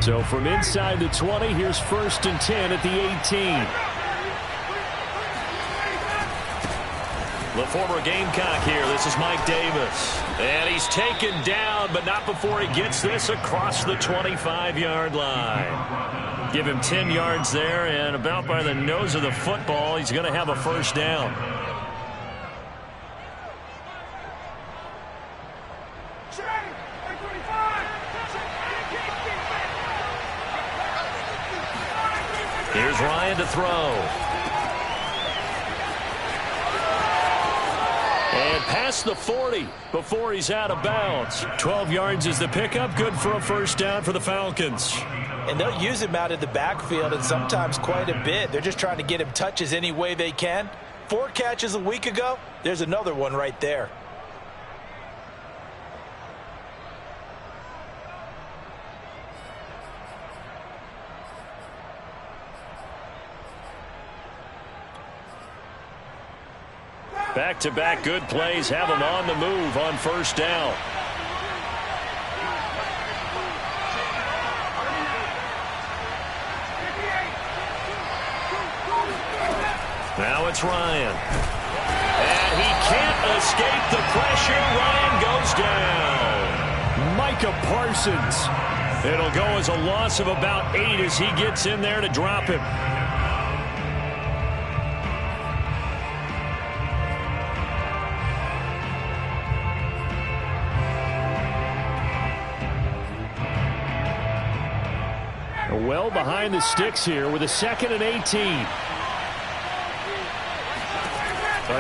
So from inside the 20, here's 1st and 10 at the 18. The former Gamecock here. This is Mike Davis. And he's taken down, but not before he gets this across the 25-yard line. Give him 10 yards there, and about by the nose of the football, he's going to have a 1st down. Here's Ryan to throw. And past the 40 before he's out of bounds. 12 yards is the pickup. Good for a 1st down for the Falcons. And they'll use him out of the backfield, and sometimes quite a bit. They're just trying to get him touches any way they can. 4 catches a week ago. There's another one right there. Back-to-back good plays have him on the move on 1st down. Now it's Ryan. And he can't escape the pressure. Ryan goes down. Micah Parsons. It'll go as a loss of about 8 as he gets in there to drop him. Well behind the sticks here with a 2nd and 18.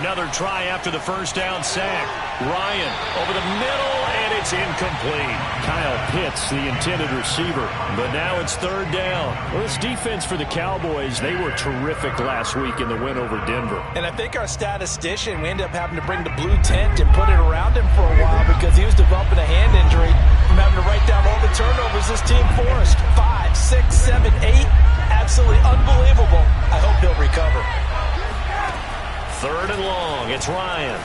Another try after the 1st down sack. Ryan over the middle, and it's incomplete. Kyle Pitts, the intended receiver. But now it's 3rd down. Well, this defense for the Cowboys, they were terrific last week in the win over Denver. And I think our statistician, we ended up having to bring the blue tent and put it around him for a while because he was developing a hand injury from having to write down all the turnovers this team forced. 5, 6, 7, 8. Absolutely unbelievable. I hope he'll recover. 3rd and long. It's Ryan.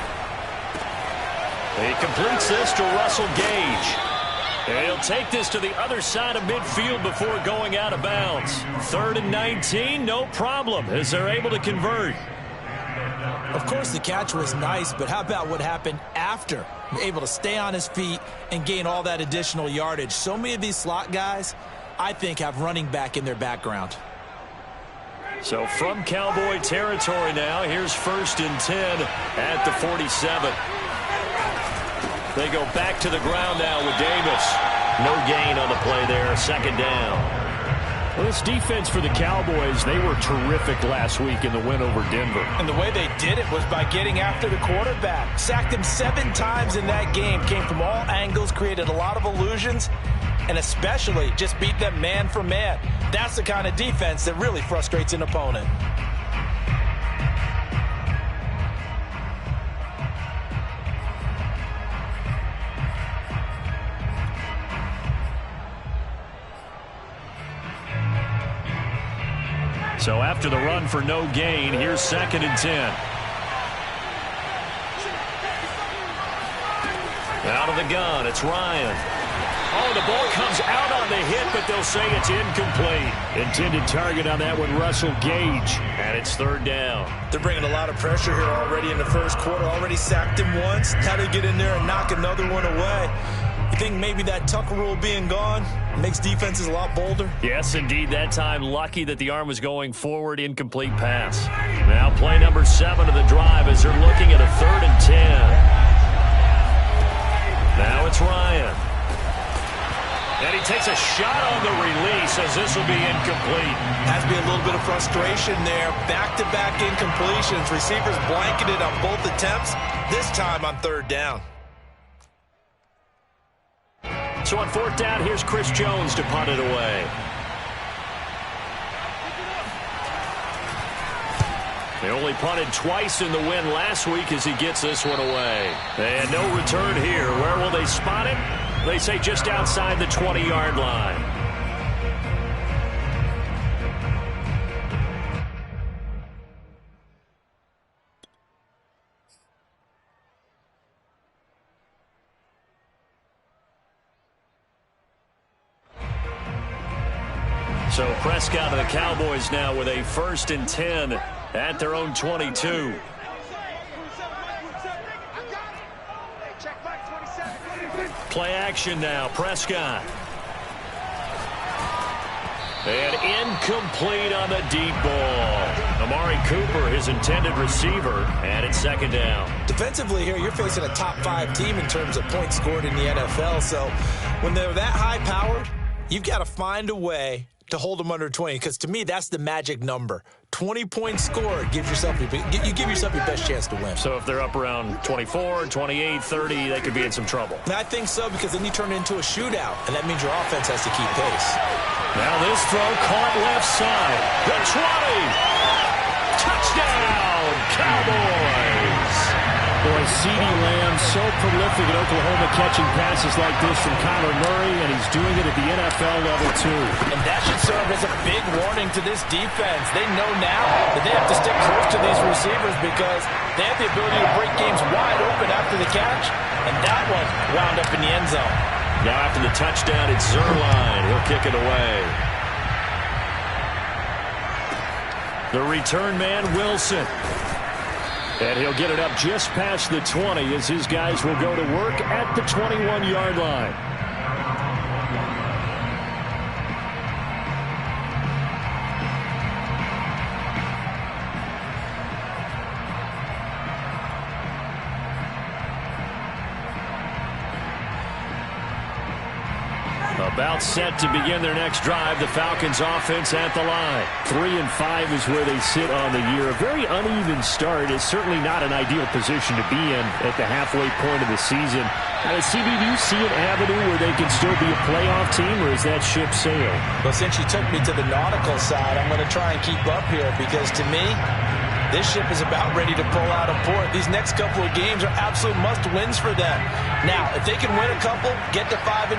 He completes this to Russell Gage. And he'll take this to the other side of midfield before going out of bounds. 3rd and 19, no problem, as they're able to convert. Of course, the catch was nice, but how about what happened after? Able to stay on his feet and gain all that additional yardage. So many of these slot guys, I think, have running back in their background. So from Cowboy territory now, here's 1st and 10 at the 47. They go back to the ground now with Davis. No gain on the play there, 2nd down. Well, this defense for the Cowboys, they were terrific last week in the win over Denver. And the way they did it was by getting after the quarterback. Sacked him 7 times in that game. Came from all angles, created a lot of illusions, and especially just beat them man for man. That's the kind of defense that really frustrates an opponent. So after the run for no gain, here's 2nd and 10. Out of the gun, it's Ryan. Oh, the ball comes out on the hit, but they'll say it's incomplete. Intended target on that one, Russell Gage. And it's 3rd down. They're bringing a lot of pressure here already in the 1st quarter. Already sacked him once. Now they get in there and knock another one away. You think maybe that Tucker rule being gone makes defenses a lot bolder? Yes, indeed. That time, lucky that the arm was going forward. Incomplete pass. Now play number 7 of the drive as they're looking at a 3rd and 10. Now it's Ryan. And he takes a shot on the release as this will be incomplete. Has to be a little bit of frustration there. Back-to-back incompletions. Receivers blanketed on both attempts. This time on 3rd down. So on 4th down, here's Chris Jones to punt it away. They only punted twice in the win last week as he gets this one away. And no return here. Where will they spot it? They say just outside the 20-yard line. Prescott and the Cowboys now with a 1st and 10 at their own 22. Play action now. Prescott. And incomplete on the deep ball. Amari Cooper, his intended receiver, and it's 2nd down. Defensively here, you're facing a top 5 team in terms of points scored in the NFL. So when they're that high-powered, you've got to find a way to hold them under 20, because to me, that's the magic number. 20 points scored, you give yourself your best chance to win. So if they're up around 24, 28, 30, they could be in some trouble. And I think so, because then you turn it into a shootout, and that means your offense has to keep pace. Now this throw caught left side. The 20. Touchdown, Cowboys. Boy, CeeDee Lamb so prolific at Oklahoma catching passes like this from Kyler Murray, and he's doing it at the NFL level too. And that should serve as a big warning to this defense. They know now that they have to stick close to these receivers because they have the ability to break games wide open after the catch, and that one wound up in the end zone. Now after the touchdown, it's Zuerlein. He'll kick it away. The return man, Wilson. And he'll get it up just past the 20 as his guys will go to work at the 21-yard line. About set to begin their next drive. The Falcons offense at the line. 3-5 is where they sit on the year. A very uneven start. It's certainly not an ideal position to be in at the halfway point of the season. CB, do you see an avenue where they can still be a playoff team, or is that ship sailed? Well, since you took me to the nautical side, I'm going to try and keep up here because to me, this ship is about ready to pull out of port. These next couple of games are absolute must-wins for them. Now, if they can win a couple, get to 5-5,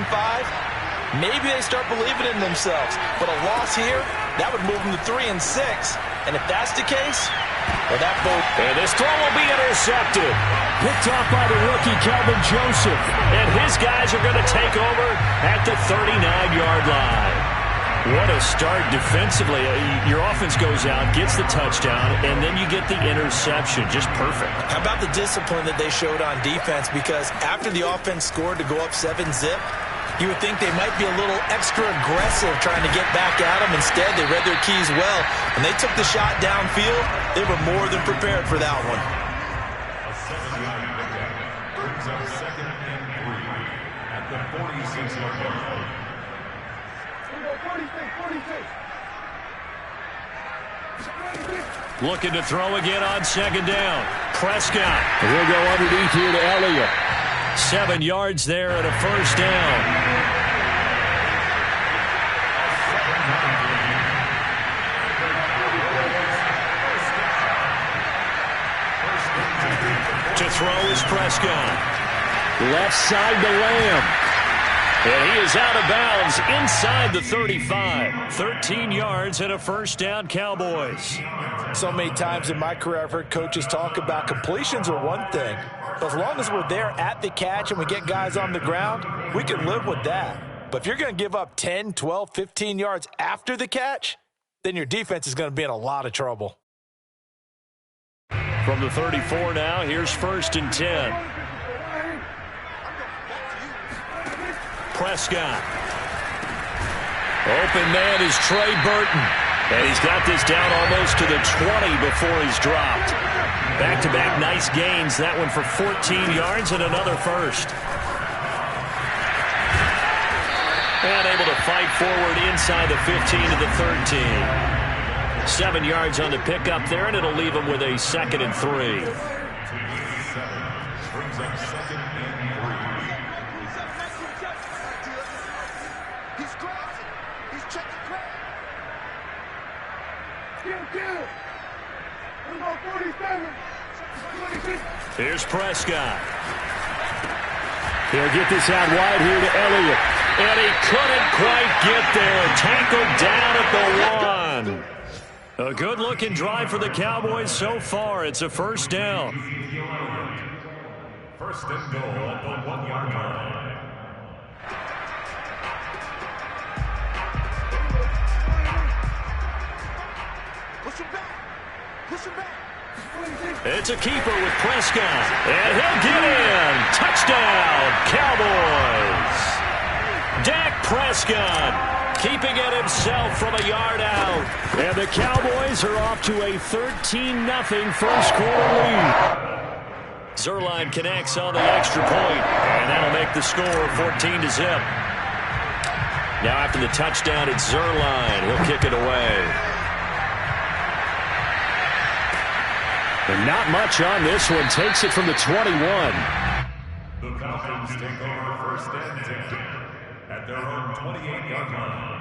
maybe they start believing in themselves. But a loss here, that would move them to 3-6. And if that's the case, well, that boat. And this throw will be intercepted. Picked off by the rookie, Kelvin Joseph. And his guys are going to take over at the 39-yard line. What a start defensively. Your offense goes out, gets the touchdown, and then you get the interception. Just perfect. How about the discipline that they showed on defense? Because after the offense scored to go up 7-zip, you would think they might be a little extra aggressive trying to get back at them. Instead, they read their keys well. When they took the shot downfield, they were more than prepared for that one. A 7-yard pickup brings up 2nd and 3 at the 46-yard line. 46. Looking to throw again on 2nd down. Prescott. He'll go underneath here to Elliott. 7 yards there and a 1st down. To throw is Prescott. Left side to Lamb. And he is out of bounds inside the 35. 13 yards and a 1st down, Cowboys. So many times in my career I've heard coaches talk about completions are one thing. But as long as we're there at the catch and we get guys on the ground, we can live with that. But if you're going to give up 10, 12, 15 yards after the catch, then your defense is going to be in a lot of trouble. From the 34 now, here's 1st and 10. Prescott. Open man is Trey Burton. And he's got this down almost to the 20 before he's dropped. Back-to-back nice gains. That one for 14 yards and another 1st. And able to fight forward inside the 15 to the 13. 7 yards on the pickup there, and it'll leave him with a 2nd and 3. 7 brings up 2nd and 3. He's crossing. He's checking crack. Here's Prescott. He'll get this out wide here to Elliott. And he couldn't quite get there. Tackled down at the 1. A good-looking drive for the Cowboys so far. It's a 1st down. 1st and goal at the 1-yard line. Push him back. Push him back. It's a keeper with Prescott. And he'll get in. Touchdown, Cowboys. Dak Prescott keeping it himself from a yard out. And the Cowboys are off to a 13-0 first quarter lead. Zuerlein connects on the extra point, and that'll make the score 14-0. Now after the touchdown, it's Zuerlein. He'll kick it away. And not much on this one. Takes it from the 21. The Falcons take over first and 10 at their own 28-yard line.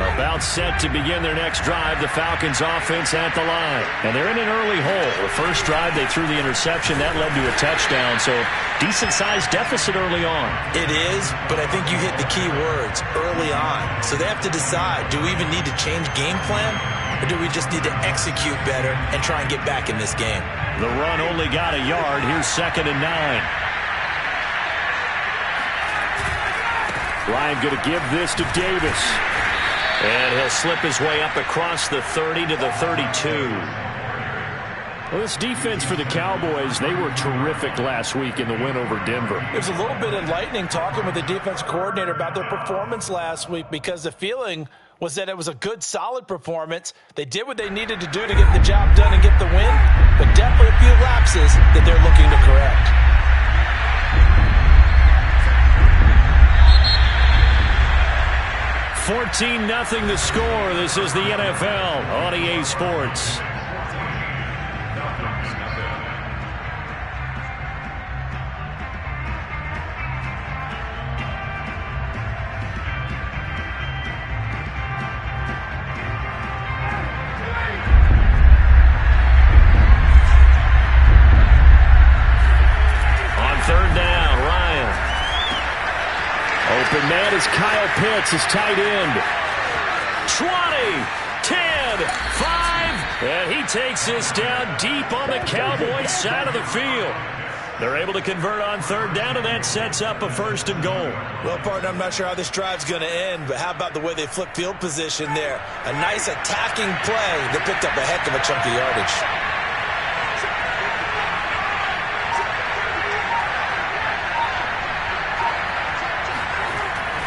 About set to begin their next drive, the Falcons offense at the line. And they're in an early hole. The first drive, they threw the interception. That led to a touchdown, so decent-sized deficit early on. It is, but I think you hit the key words, early on. So they have to decide, do we even need to change game plan, or do we just need to execute better and try and get back in this game? The run only got a yard. Here's 2nd and 9. Ryan going to give this to Davis. And he'll slip his way up across the 30 to the 32. Well, this defense for the Cowboys, they were terrific last week in the win over Denver. It was a little bit enlightening talking with the defense coordinator about their performance last week, because the feeling was that it was a good, solid performance. They did what they needed to do to get the job done and get the win, but definitely a few lapses that they're looking to correct. 14-0 the score. This is the NFL on EA Sports. On 3rd down, Ryan. Open man is Kyle Pitts, his tight end. 20, 10, 5, and he takes this down deep on the Cowboys side of the field. They're able to convert on 3rd down, and that sets up a 1st and goal. Well, partner, I'm not sure how this drive's going to end, but how about the way they flip field position there? A nice attacking play that picked up a heck of a chunk of yardage.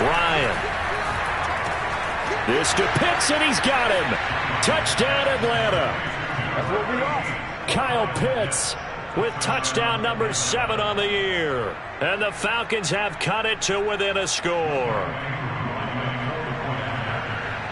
Ryan. This to Pitts, and he's got him. Touchdown, Atlanta. That's what we are. Kyle Pitts with touchdown number 7 on the year. And the Falcons have cut it to within a score.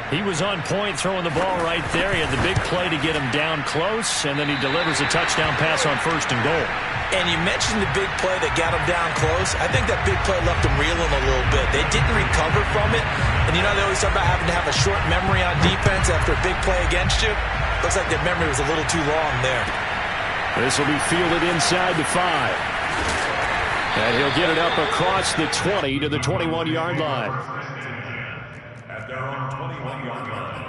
He was on point throwing the ball right there. He had the big play to get him down close, and then he delivers a touchdown pass on 1st and goal. And you mentioned the big play that got him down close. I think that big play left him reeling a little bit. They didn't recover from it. And you know, they always talk about having to have a short memory on defense after a big play against you. Looks like that memory was a little too long there. This will be fielded inside the 5. And he'll get it up across the 20 to the 21-yard line. At their own 21-yard line.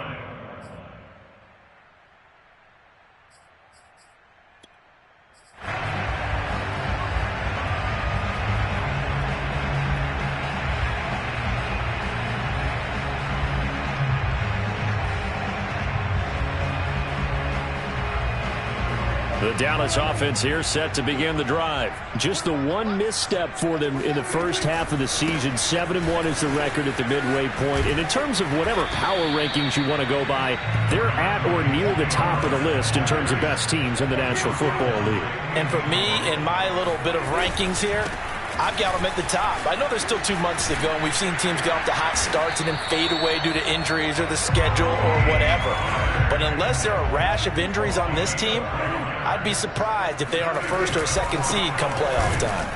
The Dallas offense here set to begin the drive. Just the one misstep for them in the first half of the season. 7-1 is the record at the midway point. And in terms of whatever power rankings you want to go by, they're at or near the top of the list in terms of best teams in the National Football League. And for me, in my little bit of rankings here, I've got them at the top. I know there's still 2 months to go, and we've seen teams get off to hot starts and then fade away due to injuries or the schedule or whatever. But unless there are a rash of injuries on this team, I'd be surprised if they aren't a 1st or a 2nd seed come playoff time.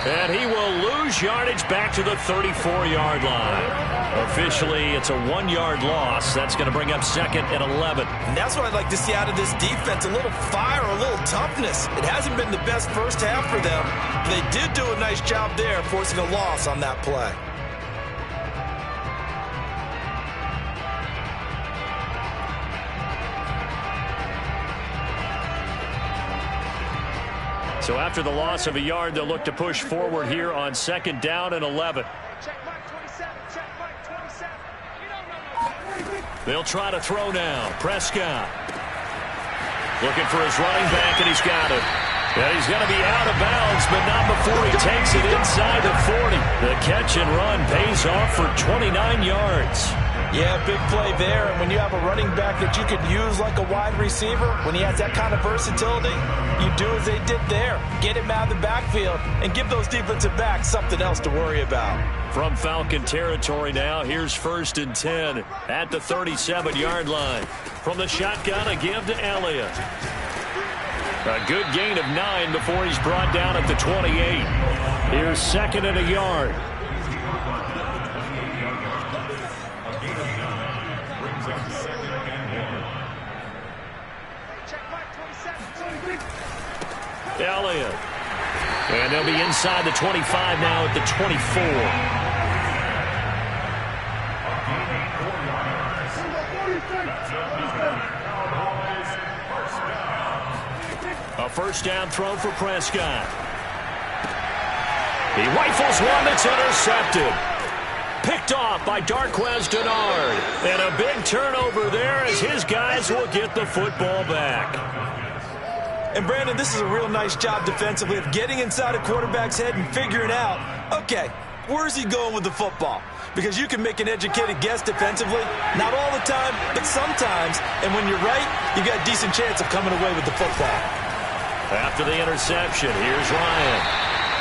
And he will lose yardage back to the 34-yard line. Officially, it's a 1-yard loss. That's going to bring up 2nd and 11. And that's what I'd like to see out of this defense, a little fire, a little toughness. It hasn't been the best first half for them. They did do a nice job there, forcing a loss on that play. So after the loss of a yard, they'll look to push forward here on 2nd down and 11. They'll try to throw now. Prescott looking for his running back, and he's got it. And he's going to be out of bounds, but not before he takes it inside the 40. The catch and run pays off for 29 yards. Yeah, big play there. And when you have a running back that you could use like a wide receiver, when he has that kind of versatility, you do as they did there. Get him out of the backfield and give those defensive backs something else to worry about. From Falcon territory now, here's 1st and 10 at the 37-yard line. From the shotgun, a give to Elliott. A good gain of 9 before he's brought down at the 28. Here's 2nd and a yard. Elliott. And they'll be inside the 25 now at the 24. A 1st down throw for Prescott. He rifles one that's intercepted. Picked off by Darqueze Dennard. And a big turnover there as his guys will get the football back. And, Brandon, this is a real nice job defensively of getting inside a quarterback's head and figuring out, okay, where's he going with the football? Because you can make an educated guess defensively, not all the time, but sometimes. And when you're right, you got a decent chance of coming away with the football. After the interception, here's Ryan.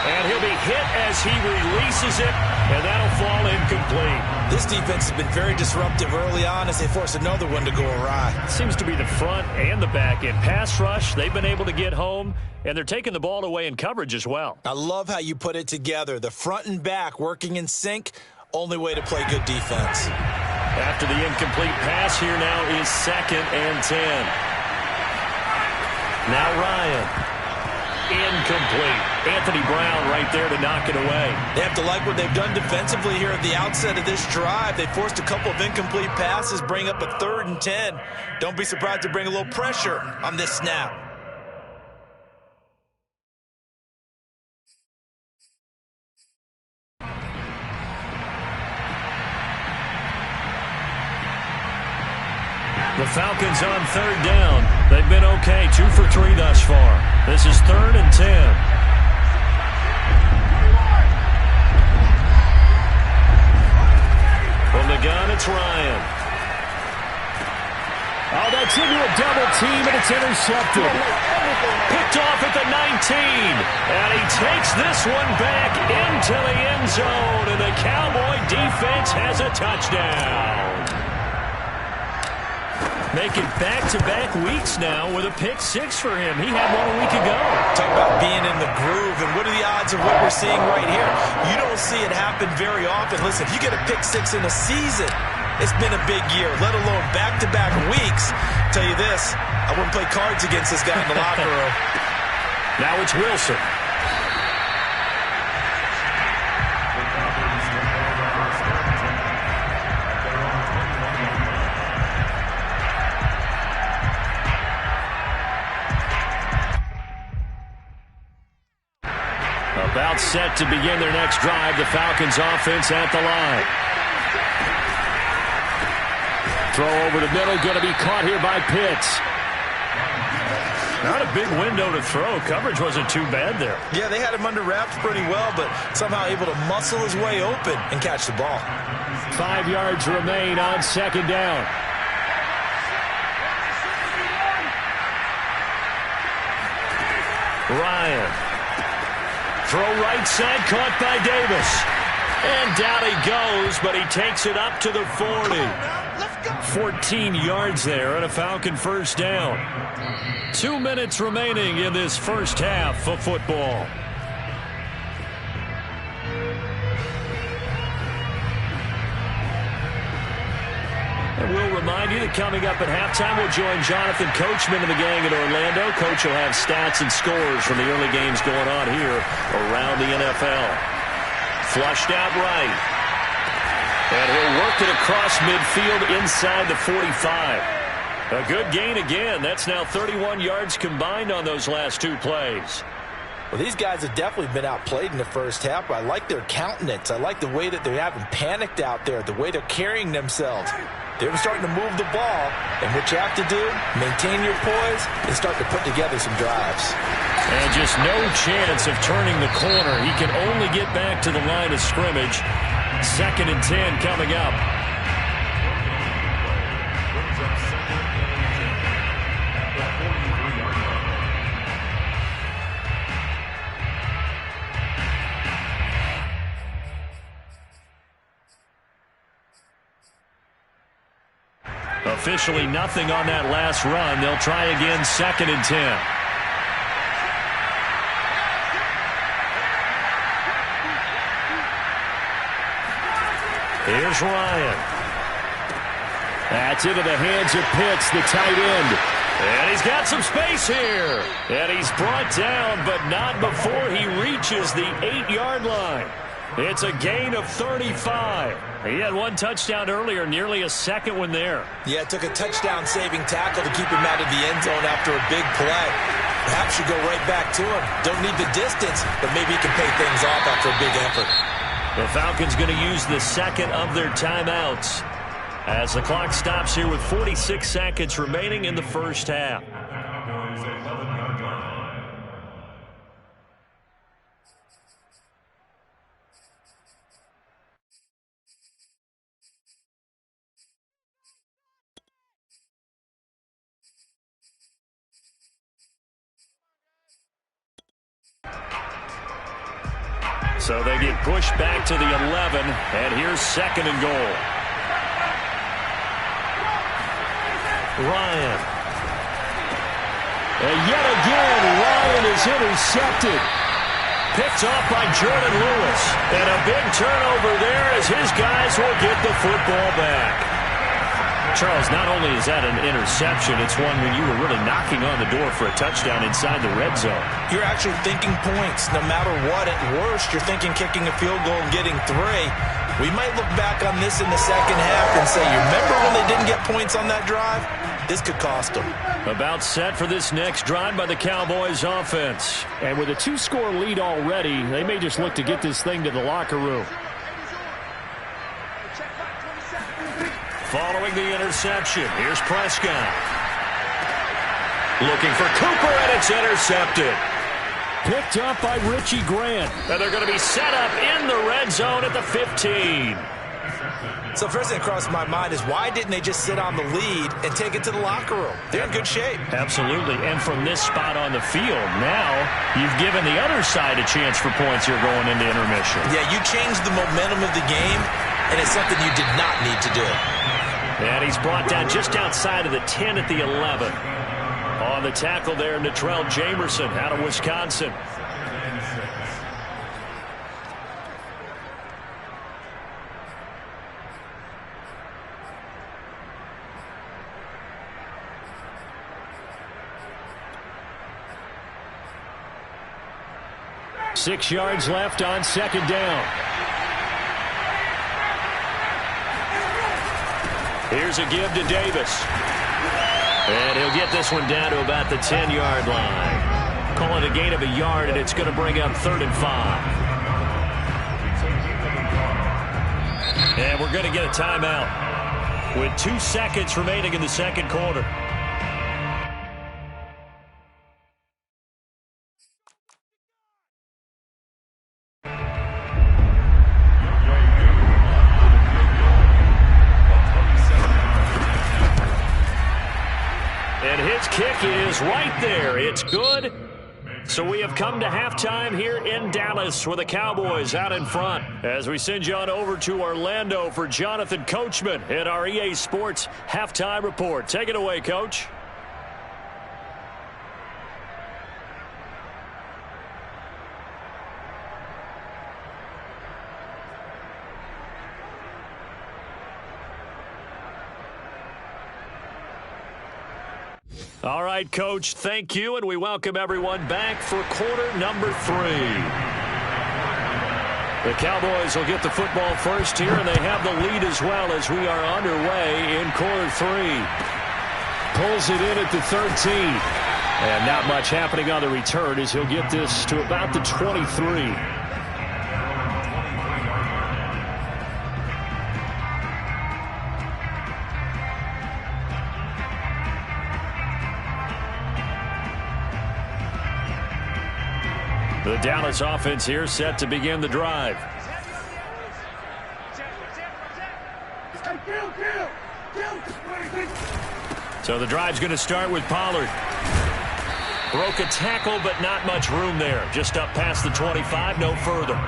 And he'll be hit as he releases it, and that'll fall incomplete. This defense has been very disruptive early on as they force another one to go awry. Seems to be the front and the back end. Pass rush, they've been able to get home, and they're taking the ball away in coverage as well. I love how you put it together. The front and back working in sync, only way to play good defense. After the incomplete pass, here now is 2nd and 10. Now Ryan. Incomplete. Anthony Brown right there to knock it away. They have to like what they've done defensively here at the outset of this drive. They forced a couple of incomplete passes, bring up a 3rd and 10. Don't be surprised to bring a little pressure on this snap. The Falcons on 3rd down. They've been okay, 2 for 3 thus far. This is 3rd and 10. From the gun, it's Ryan. Oh, that's into a double team, and it's intercepted. Picked off at the 19. And he takes this one back into the end zone, and the Cowboy defense has a touchdown. Making back-to-back weeks now with a pick-6 for him. He had one a week ago. Talk about being in the groove, and what are the odds of what we're seeing right here? You don't see it happen very often. Listen, if you get a pick-6 in a season, it's been a big year, let alone back-to-back weeks. I'll tell you this, I wouldn't play cards against this guy in the locker room. Now it's Wilson. About set to begin their next drive. The Falcons offense at the line. Throw over the middle, going to be caught here by Pitts. Not a big window to throw. Coverage wasn't too bad there. Yeah, they had him under wraps pretty well, but somehow able to muscle his way open and catch the ball. 5 yards remain on 2nd down. Ryan. Throw right side, caught by Davis. And down he goes, but he takes it up to the 40. 14 yards there and a Falcon 1st down. 2 minutes remaining in this first half of football. And we'll remind you that coming up at halftime, we'll join Jonathan Coachman and the gang in Orlando. Coach will have stats and scores from the early games going on here around the NFL. Flushed out right. And he'll work it across midfield inside the 45. A good gain again. That's now 31 yards combined on those last 2 plays. Well, these guys have definitely been outplayed in the first half, but I like their countenance. I like the way that they haven't panicked out there, the way they're carrying themselves. They're starting to move the ball, and what you have to do, maintain your poise and start to put together some drives. And just no chance of turning the corner. He can only get back to the line of scrimmage. 2nd and 10 coming up. Officially nothing on that last run. They'll try again 2nd and 10. Here's Ryan. That's into the hands of Pitts, the tight end. And he's got some space here. And he's brought down, but not before he reaches the 8-yard line. It's a gain of 35. He had one touchdown earlier, nearly a second one there. Yeah, it took a touchdown-saving tackle to keep him out of the end zone after a big play. Perhaps you go right back to him. Don't need the distance, but maybe he can pay things off after a big effort. The Falcons going to use the second of their timeouts as the clock stops here with 46 seconds remaining in the first half. So they get pushed back to the 11, and here's 2nd and goal. Ryan. And yet again, Ryan is intercepted. Picked off by Jordan Lewis. And a big turnover there as his guys will get the football back. Charles, not only is that an interception, it's one when you were really knocking on the door for a touchdown inside the red zone. You're actually thinking points. No matter what, at worst, you're thinking kicking a field goal and getting 3. We might look back on this in the second half and say, you remember when they didn't get points on that drive? This could cost them. About set for this next drive by the Cowboys offense. And with a 2-score lead already, they may just look to get this thing to the locker room. Following the interception, here's Prescott. Looking for Cooper, and it's intercepted. Picked up by Richie Grant. And they're going to be set up in the red zone at the 15. So first thing that crossed my mind is why didn't they just sit on the lead and take it to the locker room? They're in good shape. Absolutely. And from this spot on the field, now you've given the other side a chance for points here going into intermission. Yeah, you changed the momentum of the game, and it's something you did not need to do. And he's brought down just outside of the 10 at the 11. On the tackle there, Natrell Jamerson out of Wisconsin. Six yards left on 2nd down. Here's a give to Davis. And he'll get this one down to about the 10-yard line. Call it a gain of a yard, and it's going to bring up 3rd and 5. And we're going to get a timeout with 2 seconds remaining in the second quarter. Kick is right there. It's good. So we have come to halftime here in Dallas with the Cowboys out in front. As we send you on over to Orlando for Jonathan Coachman at our EA Sports Halftime Report. Take it away, Coach. All right, Coach, thank you, and we welcome everyone back for quarter number 3. The Cowboys will get the football first here, and they have the lead as well as we are underway in quarter 3. Pulls it in at the 13. And not much happening on the return as he'll get this to about the 23. The Dallas offense here set to begin the drive. So the drive's going to start with Pollard. Broke a tackle, but not much room there. Just up past the 25, no further.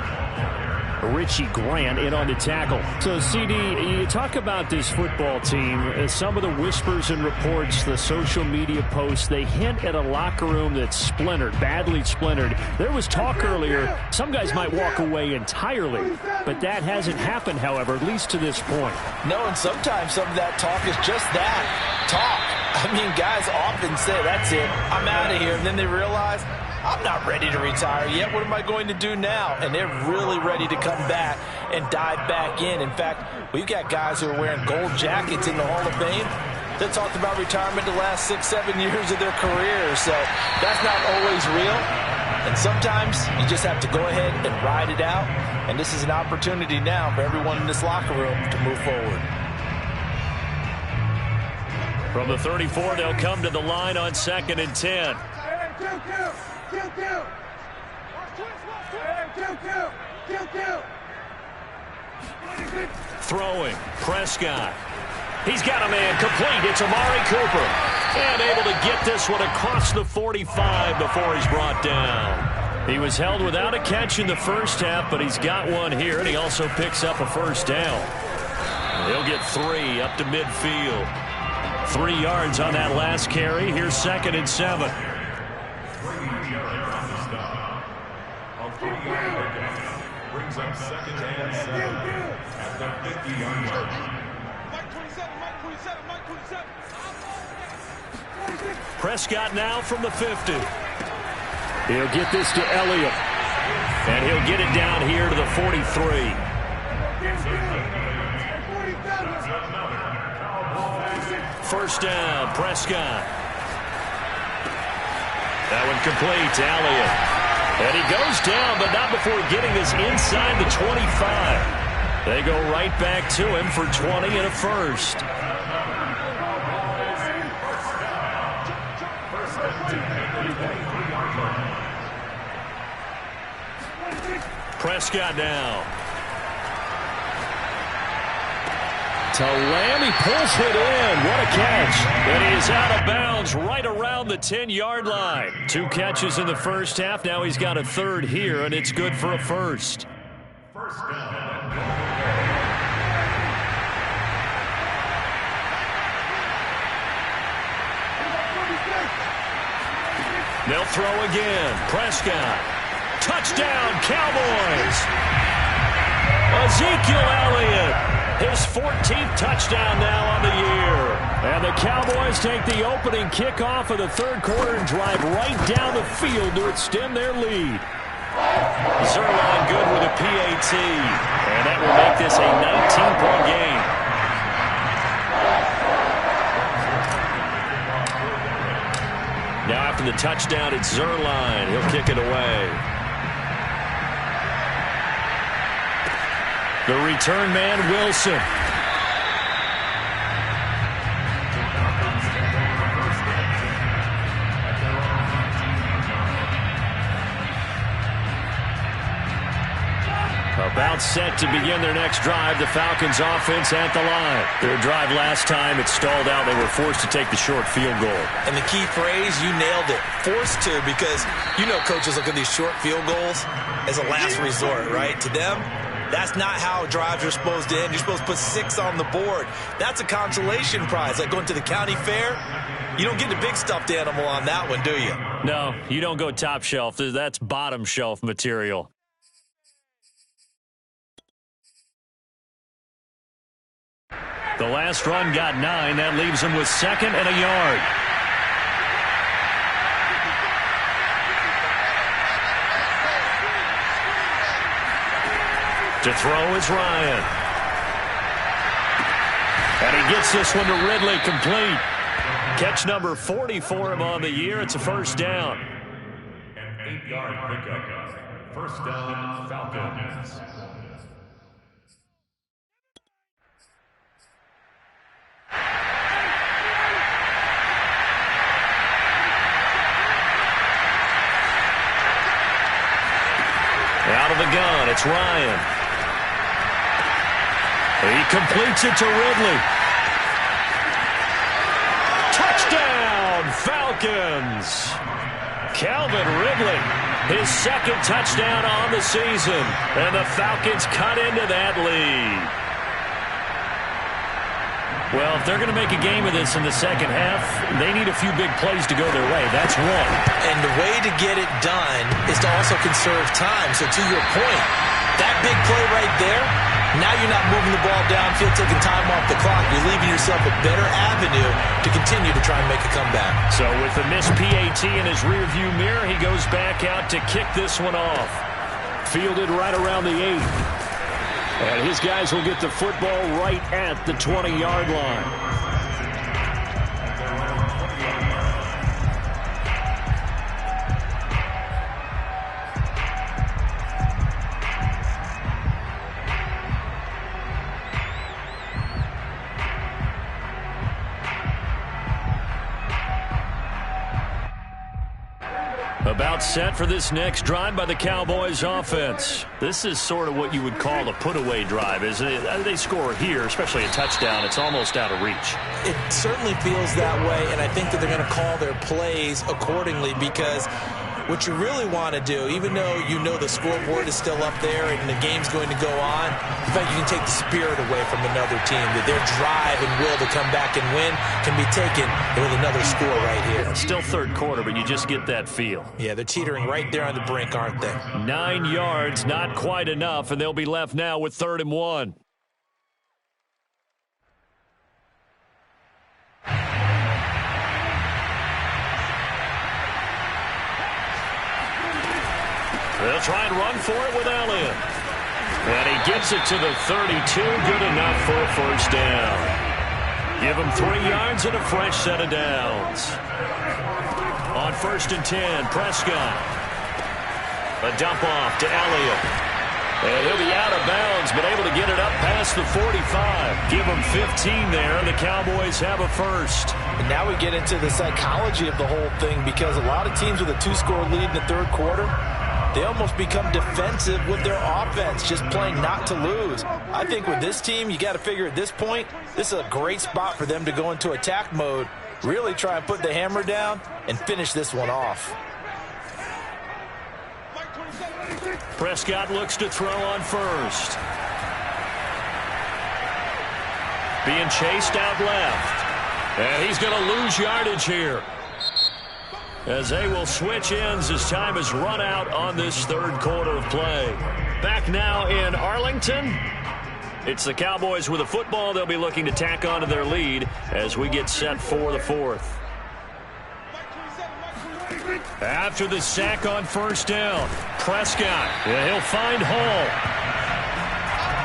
Richie Grant in on the tackle. So, CD, you talk about this football team. Some of the whispers and reports, the social media posts, they hint at a locker room that's splintered, badly splintered. There was talk earlier, some guys might walk away entirely, but that hasn't happened, however, at least to this point. No, and sometimes some of that talk is just that, talk. I mean, guys often say, that's it, I'm out of here, and then they realize, I'm not ready to retire yet. What am I going to do now? And they're really ready to come back and dive back in. In fact, we've got guys who are wearing gold jackets in the Hall of Fame that talked about retirement the last 6-7 years of their career. So that's not always real. And sometimes you just have to go ahead and ride it out. And this is an opportunity now for everyone in this locker room to move forward. From the 34, they'll come to the line on 2nd and 10. Throwing, Prescott. He's got a man complete. It's Amari Cooper. And able to get this one across the 45 before he's brought down. He was held without a catch in the first half, but he's got one here, and he also picks up a first down. He'll get 3 up to midfield. 3 yards on that last carry. Here's 2nd and 7. Brings up 2nd and 7 at the 50-yard line. Prescott now from the 50. He'll get this to Elliott. And he'll get it down here to the 43. First down, Prescott. That one complete to Elliott. And he goes down, but not before getting this inside the 25. They go right back to him for 20 and a first. Prescott now. To Lamb, he pulls it in. What a catch. And he is out of bounds right around the 10-yard line. 2 catches in the first half. Now he's got a third here, and it's good for a first. First down. They'll throw again. Prescott. Touchdown, Cowboys. Ezekiel Elliott. His 14th touchdown now on the year. And the Cowboys take the opening kickoff of the third quarter and drive right down the field to extend their lead. Zuerlein good with a PAT. And that will make this a 19-point game. Now after the touchdown, it's Zuerlein. He'll kick it away. The return man, Wilson. About set to begin their next drive. The Falcons offense at the line. Their drive last time, it stalled out. They were forced to take the short field goal. And the key phrase, you nailed it. Forced to, because you know coaches look at these short field goals as a last resort, right? To them, that's not how drives are supposed to end. You're supposed to put 6 on the board. That's a consolation prize. Like going to the county fair, you don't get the big stuffed animal on that one, do you? No, you don't go top shelf. That's bottom shelf material. The last run got 9. That leaves him with 2nd and a yard. To throw is Ryan. And he gets this one to Ridley complete. Catch number 40 for him on the year. It's a first down. An 8-yard pickup. First down, Falcons. Out of the gun, it's Ryan. He completes it to Ridley. Touchdown, Falcons! Calvin Ridley, his second touchdown on the season. And the Falcons cut into that lead. Well, if they're going to make a game of this in the second half, they need a few big plays to go their way. That's one. And the way to get it done is to also conserve time. So to your point, that big play right there, now you're not moving the ball downfield, taking time off the clock. You're leaving yourself a better avenue to continue to try and make a comeback. So with the missed PAT in his rearview mirror, he goes back out to kick this one off. Fielded right around the 8. And his guys will get the football right at the 20-yard line. About set for this next drive by the Cowboys offense. This is sort of what you would call a put-away drive, isn't it? They score here, especially a touchdown. It's almost out of reach. It certainly feels that way, and I think that they're going to call their plays accordingly because what you really want to do, even though you know the scoreboard is still up there and the game's going to go on, in fact, you can take the spirit away from another team, that their drive and will to come back and win can be taken with another score right here. Still third quarter, but you just get that feel. Yeah, they're teetering right there on the brink, aren't they? 9 yards, not quite enough, and they'll be left now with 3rd and 1. They'll try and run for it with Elliott. And he gets it to the 32. Good enough for a first down. Give him 3 yards and a fresh set of downs. On 1st and 10, Prescott. A dump off to Elliott. And he'll be out of bounds, but able to get it up past the 45. Give him 15 there, and the Cowboys have a first. And now we get into the psychology of the whole thing because a lot of teams with a 2-score lead in the third quarter, they almost become defensive with their offense, just playing not to lose. I think with this team, you got to figure at this point, this is a great spot for them to go into attack mode, really try and put the hammer down and finish this one off. Prescott looks to throw on first. Being chased out left. And he's going to lose yardage here, as they will switch ends as time has run out on this third quarter of play. Back now in Arlington. It's the Cowboys with a football. They'll be looking to tack onto their lead as we get set for the 4th. After the sack on first down, Prescott, he'll find Hall.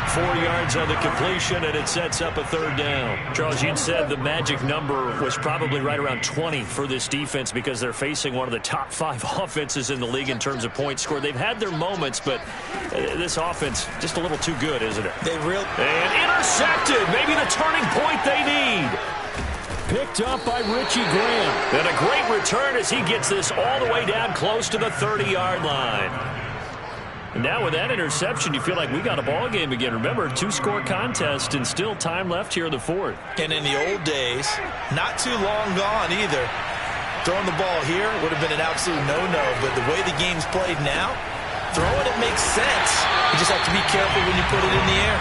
4 yards on the completion, and it sets up a 3rd down. Charles, you'd said the magic number was probably right around 20 for this defense because they're facing one of the top 5 offenses in the league in terms of points scored. They've had their moments, but this offense just a little too good, isn't it? And intercepted. Maybe the turning point they need. Picked up by Richie Graham. And a great return as he gets this all the way down close to the 30-yard line. And now with that interception, you feel like we got a ball game again. Remember, 2-score contest and still time left here in the 4th. And in the old days, not too long gone either, throwing the ball here would have been an absolute no-no. But the way the game's played now, throwing it makes sense. You just have to be careful when you put it in the air.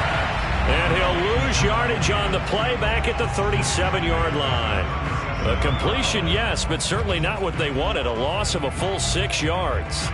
And he'll lose yardage on the play back at the 37-yard line. A completion, yes, but certainly not what they wanted. A loss of a full 6 yards.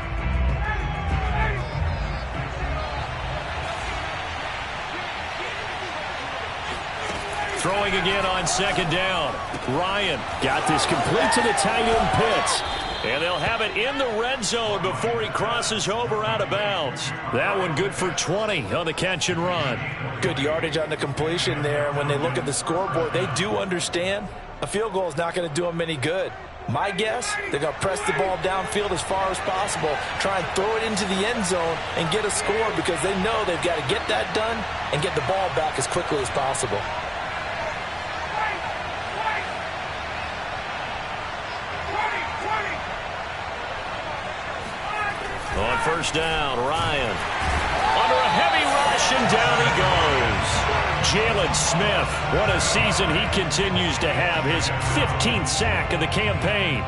Throwing again on 2nd down. Ryan got this complete to the tight end Pitts. And they'll have it in the red zone before he crosses over out of bounds. That one good for 20 on the catch and run. Good yardage on the completion there. When they look at the scoreboard, they do understand A field goal is not going to do them any good. My guess, they're going to press the ball downfield as far as possible, try and throw it into the end zone and get a score because they know they've got to get that done and get the ball back as quickly as possible. On first down, Ryan. Under a heavy rush, and down he goes. Jalen Smith, what a season he continues to have. His 15th sack of the campaign.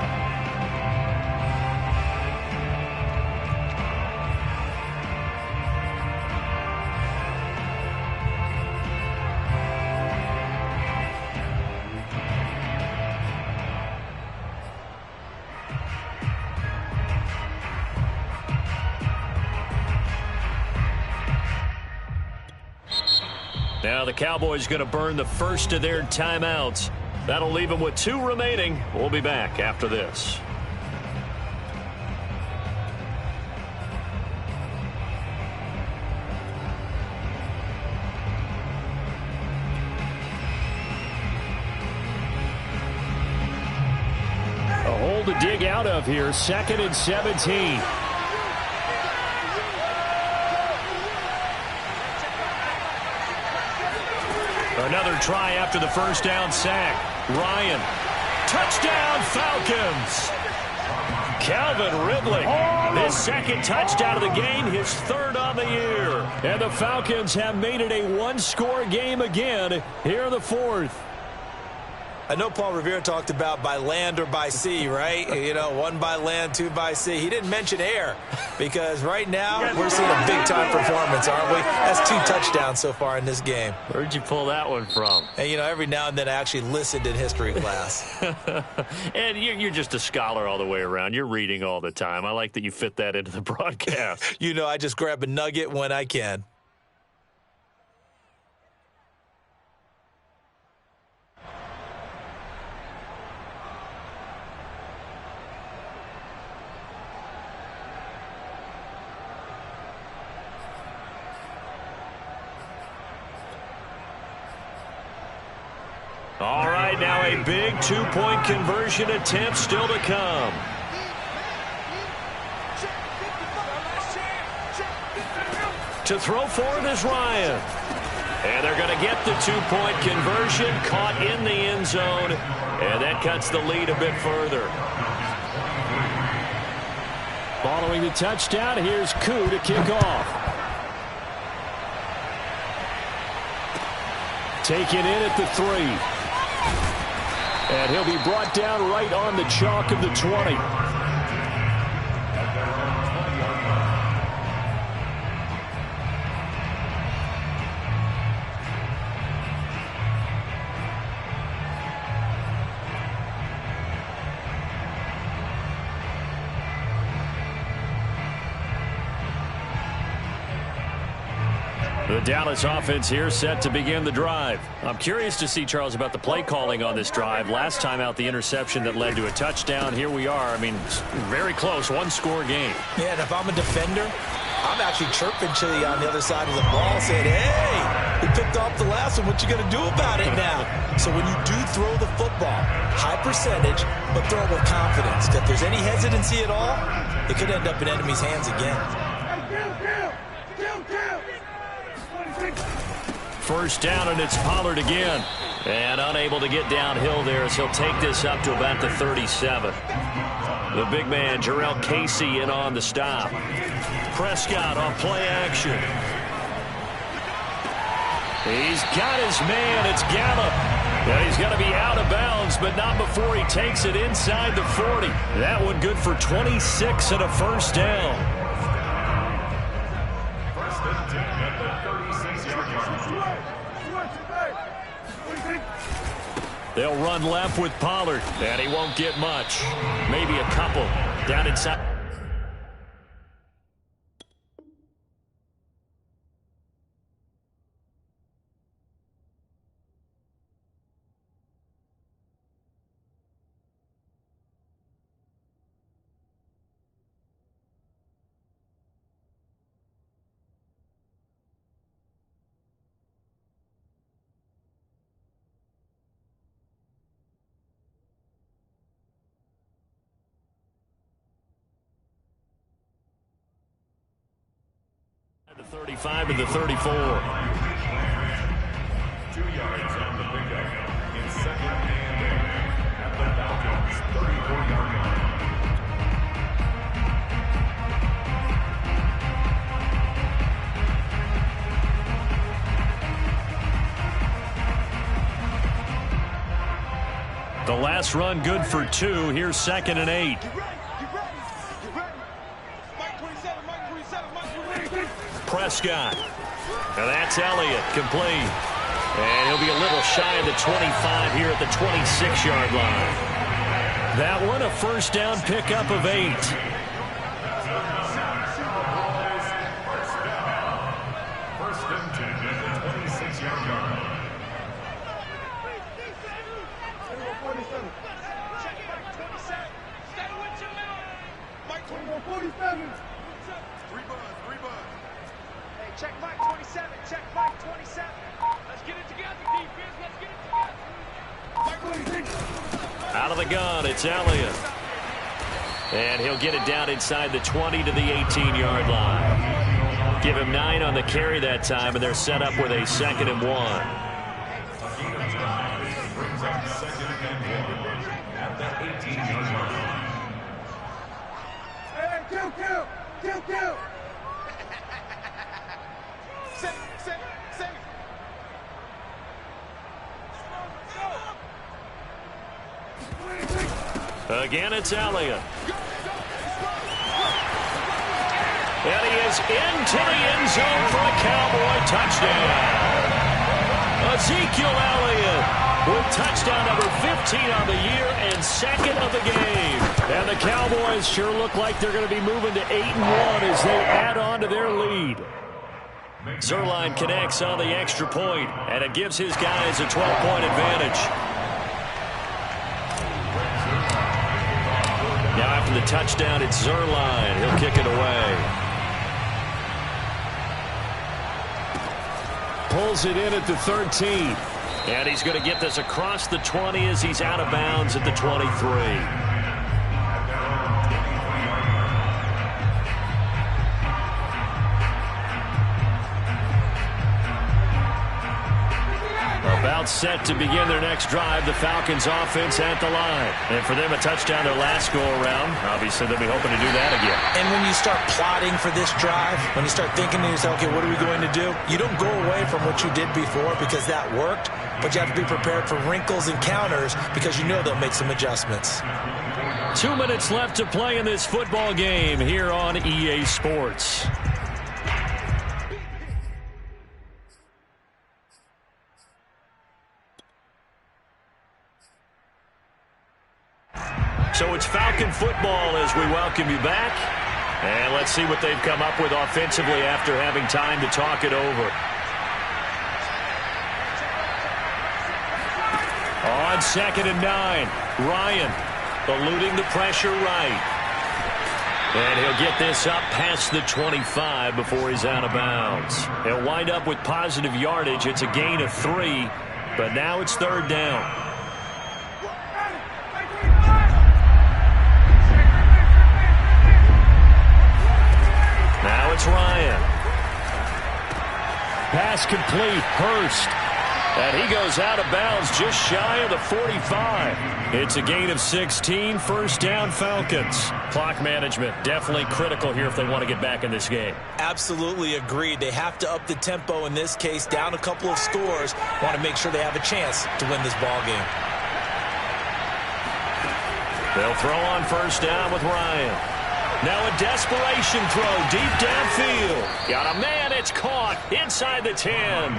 Now the Cowboys going to burn the first of their timeouts. That'll leave them with 2 remaining. We'll be back after this. A hole to dig out of here. 2nd and 17. Another try after the first down sack. Ryan. Touchdown, Falcons. Calvin Ridley. His 2nd touchdown of the game, his 3rd on the year. And the Falcons have made it a 1-score game again here in the 4th. I know Paul Revere talked about by land or by sea, right? You know, 1 by land, 2 by sea. He didn't mention air because right now we're seeing a big-time performance, aren't we? That's 2 touchdowns so far in this game. Where'd you pull that one from? And, you know, every now and then I actually listened in history class. And you're just a scholar all the way around. You're reading all the time. I like that you fit that into the broadcast. You know, I just grab a nugget when I can. All right, now a big 2-point conversion attempt still to come. To throw for it is Ryan. And they're going to get the 2-point conversion, caught in the end zone, and that cuts the lead a bit further. Following the touchdown, here's Koo to kick off. Taken in at the 3. And he'll be brought down right on the chalk of the 20. The Dallas offense here set to begin the drive. I'm curious to see, Charles, about the play calling on this drive. Last time out, the interception that led to a touchdown. Here we are. I mean, very close, 1-score game. Yeah, and if I'm a defender, I'm actually chirping Chili on the other side of the ball saying, hey, we picked off the last one. What you going to do about it now? So when you do throw the football, high percentage, but throw it with confidence. If there's any hesitancy at all, it could end up in enemy's hands again. First down, and it's Pollard again. And unable to get downhill there as he'll take this up to about the 37. The big man, Jarrell Casey, in on the stop. Prescott on play action. He's got his man. It's Gallup. And he's going to be out of bounds, but not before he takes it inside the 40. That one good for 26 and a first down. They'll run left with Pollard, and he won't get much. Maybe a couple down inside. 35 to the 34. 2 yards on the pickup. In second and 8 at the Falcons' 34-yard line. The last run good for 2. Here's second and 8. Prescott. And that's Elliott, complete. And he'll be a little shy of the 25 here at the 26-yard line. That one a first down pickup of 8. First and 10 at the 26-yard line. Check Mike 27. Check Mike 27. Let's get it together, defense. Let's get it together. Out of the gun, it's Elliott. And he'll get it down inside the 20 to the 18-yard line. Give him 9 on the carry that time, and they're set up with a 2nd and 1. Brings up 2nd and 1 at the 18-yard line. Hey, kill. Again, it's Elliott. And he is into the end zone for a Cowboy touchdown. Ezekiel Elliott with touchdown number 15 on the year and 2nd of the game. And the Cowboys sure look like they're going to be moving to 8-1 as they add on to their lead. Zuerlein connects on the extra point, and it gives his guys a 12-point advantage. Now after the touchdown, it's Zuerlein. He'll kick it away. Pulls it in at the 13. And he's going to get this across the 20 as he's out of bounds at the 23. About set to begin their next drive. The Falcons offense at the line. And for them, a touchdown their last go-around. Obviously, they'll be hoping to do that again. And when you start plotting for this drive, when you start thinking to yourself, okay, what are we going to do? You don't go away from what you did before because that worked, but you have to be prepared for wrinkles and counters because you know they'll make some adjustments. 2 minutes left to play in this football game here on EA Sports. So it's Falcon football as we welcome you back. And let's see what they've come up with offensively after having time to talk it over. On 2nd and 9, Ryan eluding the pressure right. And he'll get this up past the 25 before he's out of bounds. He'll wind up with positive yardage. It's a gain of 3, but now it's 3rd down. Now it's Ryan. Pass complete. Hurst. And he goes out of bounds just shy of the 45. It's a gain of 16. First down, Falcons. Clock management definitely critical here if they want to get back in this game. Absolutely agreed. They have to up the tempo in this case, down a couple of scores. Want to make sure they have a chance to win this ball game. They'll throw on first down with Ryan. Now a desperation throw deep downfield. Got a man, it's caught inside the 10.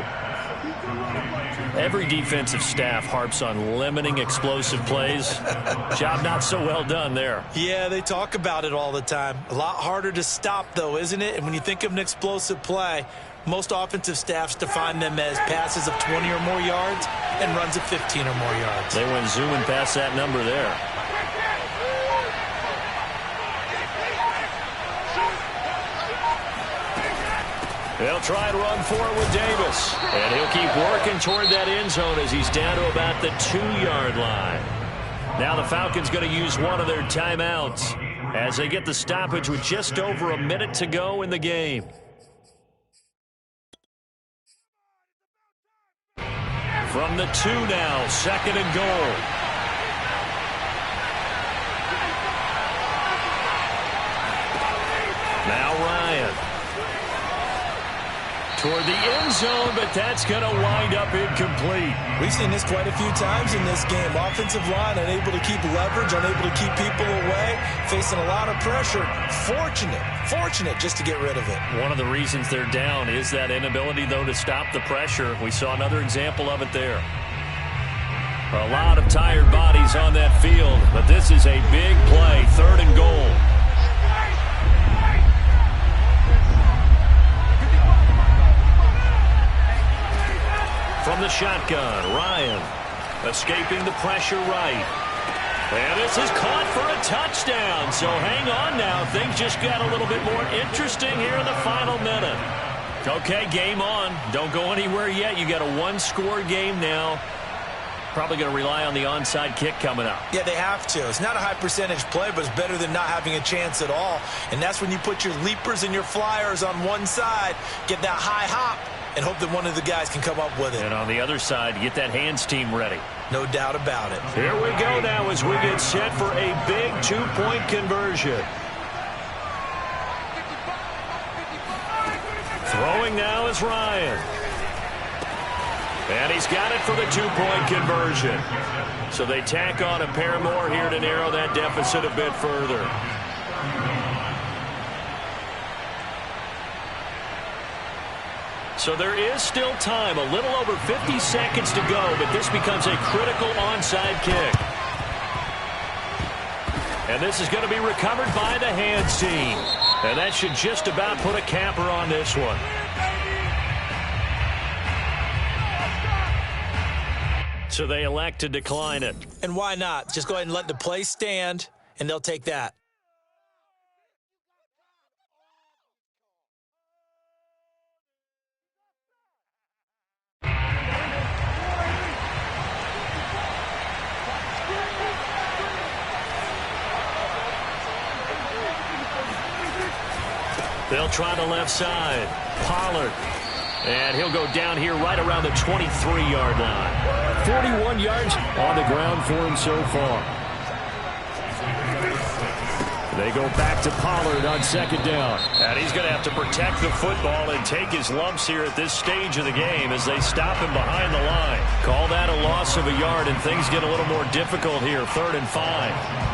Every defensive staff harps on limiting explosive plays. Job not so well done there. Yeah, they talk about it all the time. A lot harder to stop, though, isn't it? And when you think of an explosive play, most offensive staffs define them as passes of 20 or more yards and runs of 15 or more yards. They went zooming past that number there. They'll try and run for it with Davis. And he'll keep working toward that end zone as he's down to about the 2-yard line. Now the Falcons going to use one of their timeouts as they get the stoppage with just over a minute to go in the game. From the 2 now, 2nd and goal. Now Ryan. Toward the end zone, but that's going to wind up incomplete. We've seen this quite a few times in this game. Offensive line unable to keep leverage, unable to keep people away, facing a lot of pressure. Fortunate just to get rid of it. One of the reasons they're down is that inability, though, to stop the pressure. We saw another example of it there. A lot of tired bodies on that field, but this is a big play, 3rd and goal. From the shotgun, Ryan escaping the pressure right. And this is caught for a touchdown. So hang on now. Things just got a little bit more interesting here in the final minute. Okay, game on. Don't go anywhere yet. You got a 1-score game now. Probably going to rely on the onside kick coming up. Yeah, they have to. It's not a high percentage play, but it's better than not having a chance at all. And that's when you put your leapers and your flyers on one side, get that high hop, and hope that one of the guys can come up with it. And on the other side, get that hands team ready. No doubt about it. Here we go now as we get set for a big 2-point conversion. Throwing now is Ryan. And he's got it for the 2-point conversion. So they tack on a pair more here to narrow that deficit a bit further. So there is still time, a little over 50 seconds to go, but this becomes a critical onside kick. And this is going to be recovered by the hands team. And that should just about put a capper on this one. So they elect to decline it. And why not? Just go ahead and let the play stand, and they'll take that. They'll try the left side. Pollard. And he'll go down here right around the 23-yard line. 41 yards on the ground for him so far. They go back to Pollard on 2nd down. And he's going to have to protect the football and take his lumps here at this stage of the game as they stop him behind the line. Call that a loss of a yard, and things get a little more difficult here. 3rd and 5.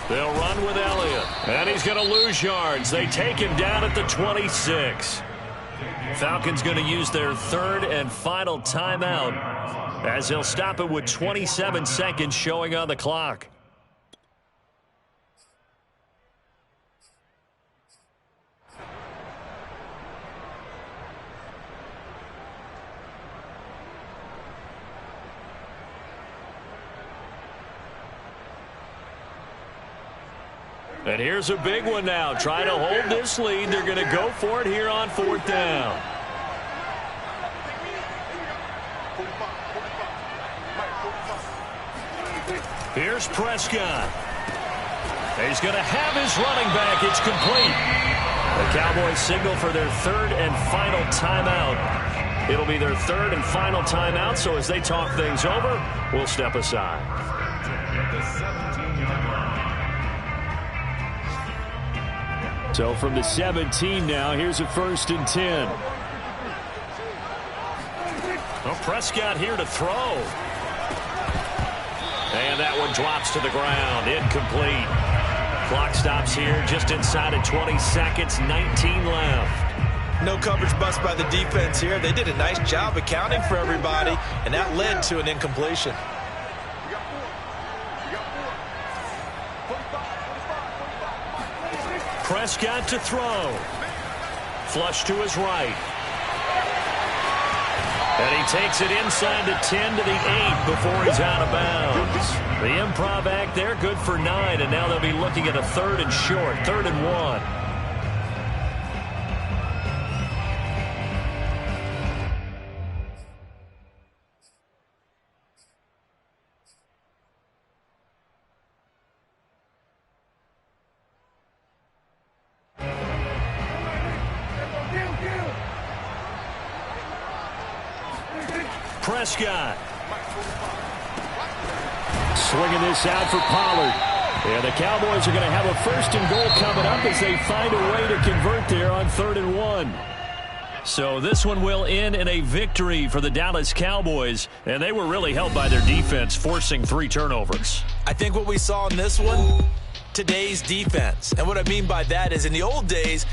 They'll run with Elliott. And he's going to lose yards. They take him down at the 26. Falcons going to use their 3rd and final timeout as they'll stop it with 27 seconds showing on the clock. And here's a big one now. Trying to hold this lead. They're going to go for it here on 4th down. Here's Prescott. He's going to have his running back. It's complete. The Cowboys signal for their 3rd and final timeout. It'll be their 3rd and final timeout, so as they talk things over, we'll step aside. So from the 17 now, here's a 1st and 10. Well, Prescott here to throw. And that one drops to the ground. Incomplete. Clock stops here just inside of 20 seconds. 19 left. No coverage bust by the defense here. They did a nice job accounting for everybody, and that led to an incompletion. Prescott to throw. flush to his right. And he takes it inside the 10 to the 8 before he's out of bounds. The improv act there, good for 9, and now they'll be looking at a 3rd and short, 3rd and 1. Prescott. Swinging this out for Pollard. And the Cowboys are going to have a 1st and goal coming up as they find a way to convert there on 3rd and 1. So this one will end in a victory for the Dallas Cowboys, and they were really helped by their defense, forcing 3 turnovers. I think what we saw in this one, today's defense. And what I mean by that is in the old days,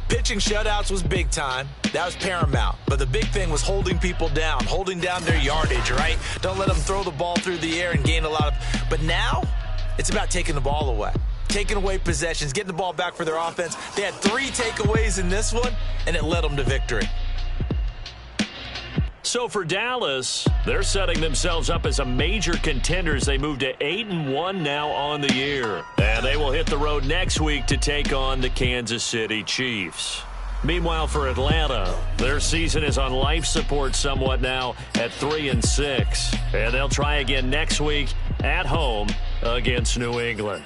pitching shutouts was big time. That was paramount. But the big thing was holding people down, holding down their yardage, right? Don't let them throw the ball through the air and gain a lot of... But now, it's about taking the ball away. Taking away possessions, getting the ball back for their offense. They had 3 takeaways in this one, and it led them to victory. So for Dallas, they're setting themselves up as a major contender as they move to 8-1 now on the year. And they will hit the road next week to take on the Kansas City Chiefs. Meanwhile, for Atlanta, their season is on life support somewhat now at 3-6. And they'll try again next week at home against New England.